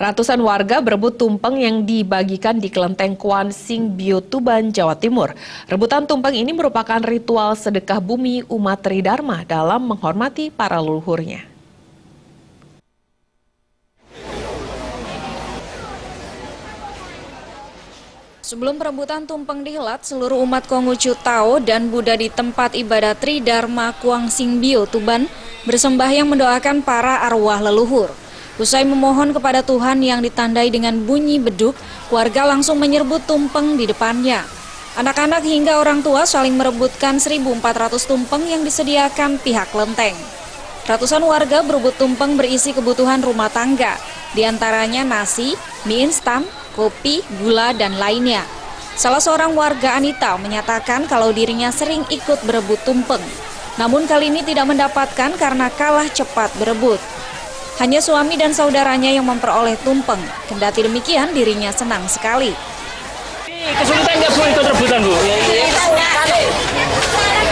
Ratusan warga berebut tumpeng yang dibagikan di Kelenteng Kuan Sing Bio, Tuban, Jawa Timur. Rebutan tumpeng ini merupakan ritual sedekah bumi umat Tridharma dalam menghormati para leluhurnya. Sebelum perebutan tumpeng dihelat, seluruh umat Konghucu Tao dan Buddha di tempat ibadah Tridharma Kuan Sing Bio, Tuban bersembahyang mendoakan para arwah leluhur. Usai memohon kepada Tuhan yang ditandai dengan bunyi beduk, warga langsung menyerbu tumpeng di depannya. Anak-anak hingga orang tua saling merebutkan 1.400 tumpeng yang disediakan pihak kelenteng. Ratusan warga berebut tumpeng berisi kebutuhan rumah tangga, diantaranya nasi, mie instan, kopi, gula, dan lainnya. Salah seorang warga, Anita, menyatakan kalau dirinya sering ikut berebut tumpeng. Namun kali ini tidak mendapatkan karena kalah cepat berebut. Hanya suami dan saudaranya yang memperoleh tumpeng. Kendati demikian, dirinya senang sekali. Kesulitan nggak Bu ikut rebutan Bu?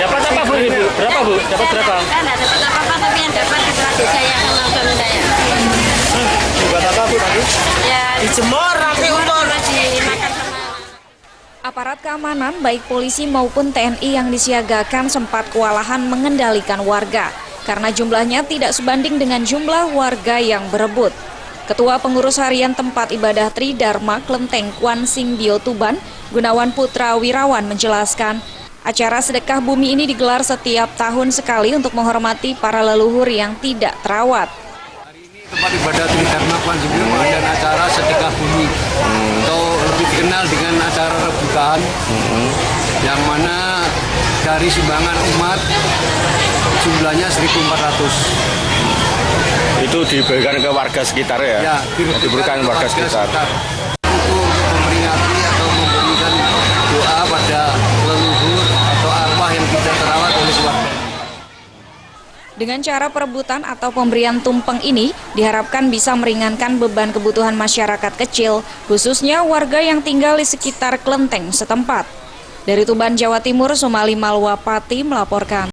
Dapat apa Bu ini Bu? Berapa Bu? Dapat berapa? Nggak dapat apa-apa, tapi yang dapat itu saya sama suami saya. Buat apa Bu tadi? Ya, Dijemur, rapi untuk dimakan sama. Aparat keamanan baik polisi maupun TNI yang disiagakan sempat kewalahan mengendalikan warga karena jumlahnya tidak sebanding dengan jumlah warga yang berebut. Ketua Pengurus Harian Tempat Ibadah Tridharma Kelenteng Kuan Sing Bio, Tuban, Gunawan Putra Wirawan menjelaskan, acara sedekah bumi ini digelar setiap tahun sekali untuk menghormati para leluhur yang tidak terawat. Hari ini Tempat Ibadah Tridharma Kuan Sing Bio mengadakan acara sedekah bumi atau lebih dikenal dengan acara rebutan, yang mana dari sumbangan umat jumlahnya 1.400. Itu diberikan ke warga sekitar ya? Ya, diberikan ke warga sekitar. Untuk memperingati atau memberikan doa pada leluhur atau arwah yang tidak terawat oleh keluarga. Dengan cara perebutan atau pemberian tumpeng ini diharapkan bisa meringankan beban kebutuhan masyarakat kecil, khususnya warga yang tinggal di sekitar kelenteng setempat. Dari Tuban, Jawa Timur, Sumali Malwapati melaporkan.